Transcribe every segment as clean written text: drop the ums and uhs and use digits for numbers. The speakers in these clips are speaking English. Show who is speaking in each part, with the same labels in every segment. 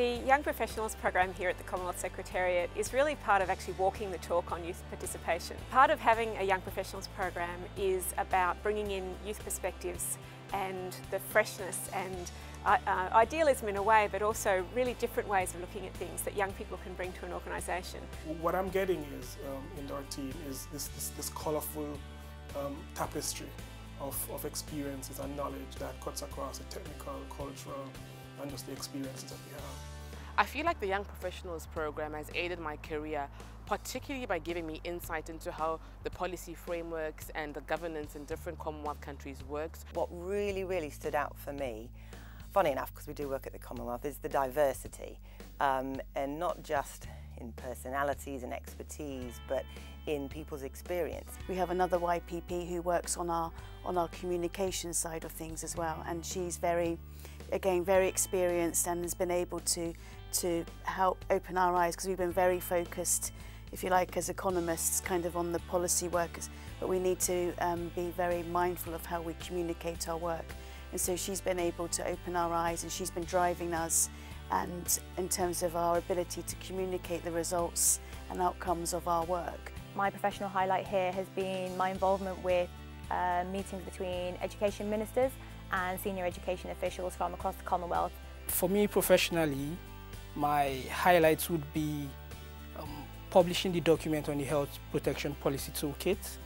Speaker 1: The Young Professionals program here at the Commonwealth Secretariat is really part of actually walking the talk on youth participation. Part of having a Young Professionals program is about bringing in youth perspectives and the freshness and idealism in a way, but also really different ways of looking at things that young people can bring to an organisation.
Speaker 2: What I'm getting is, in our team is this colourful tapestry of experiences and knowledge that cuts across the technical, cultural, and just the experiences that we have.
Speaker 3: I feel like the Young Professionals program has aided my career, particularly by giving me insight into how the policy frameworks and the governance in different Commonwealth countries works.
Speaker 4: What really stood out for me, funny enough because we do work at the Commonwealth, is the diversity, and not just in personalities and expertise, but in people's experience.
Speaker 5: We have another YPP who works on our communication side of things as well, and she's very experienced and has been able to help open our eyes, because we've been very focused, if you like, as economists, kind of on the policy workers, but we need to be very mindful of how we communicate our work. And so she's been able to open our eyes, and she's been driving us, and in terms of our ability to communicate the results and outcomes of our work.
Speaker 6: My professional highlight here has been my involvement with meetings between education ministers and senior education officials from across the Commonwealth.
Speaker 7: For me professionally, my highlights would be publishing the document on the Health Protection Policy Toolkit,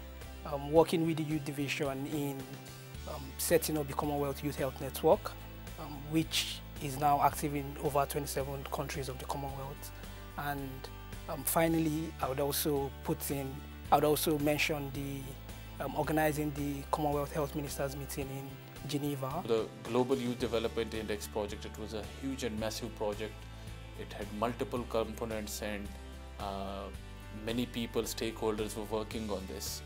Speaker 7: working with the Youth Division in setting up the Commonwealth Youth Health Network, which is now active in over 27 countries of the Commonwealth. And finally, I would also mention the organizing the Commonwealth Health Ministers meeting in Geneva.
Speaker 8: The Global Youth Development Index project, it was a huge and massive project. It had multiple components and many people, stakeholders were working on this.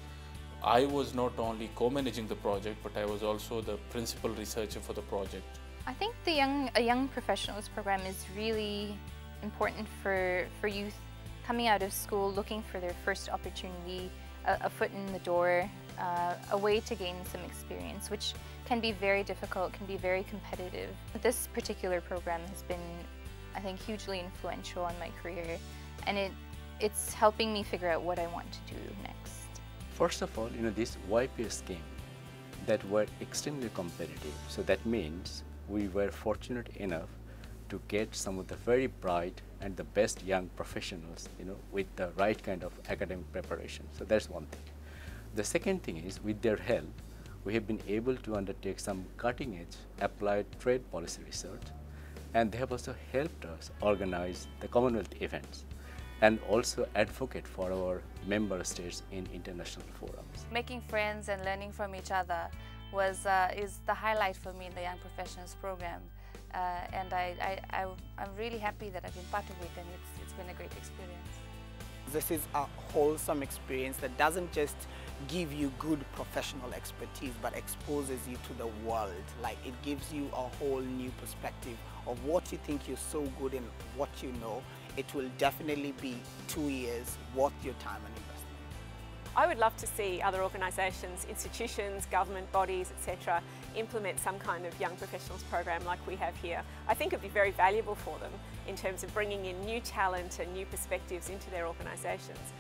Speaker 8: I was not only co-managing the project, but I was also the principal researcher for the project.
Speaker 9: I think a Young Professionals program is really important for youth coming out of school, looking for their first opportunity, a foot in the door, a way to gain some experience, which can be very difficult, can be very competitive. This particular program has been, I think, hugely influential on my career, and it's helping me figure out what I want to do next.
Speaker 10: First of all, this YPS scheme that were extremely competitive. So that means we were fortunate enough to get some of the very bright and the best young professionals, with the right kind of academic preparation. So that's one thing. The second thing is, with their help, we have been able to undertake some cutting-edge applied trade policy research, and they have also helped us organize the Commonwealth events and also advocate for our member states in international forums.
Speaker 11: Making friends and learning from each other is the highlight for me in the Young Professionals program. And I'm really happy that I've been part of it, and it's been a great experience.
Speaker 12: This is a wholesome experience that doesn't just give you good professional expertise, but exposes you to the world. Like, it gives you a whole new perspective of what you think you're so good in, what you know. It will definitely be 2 years worth your time and investment.
Speaker 1: I would love to see other organisations, institutions, government bodies, etc. implement some kind of Young Professionals program like we have here. I think it would be very valuable for them in terms of bringing in new talent and new perspectives into their organisations.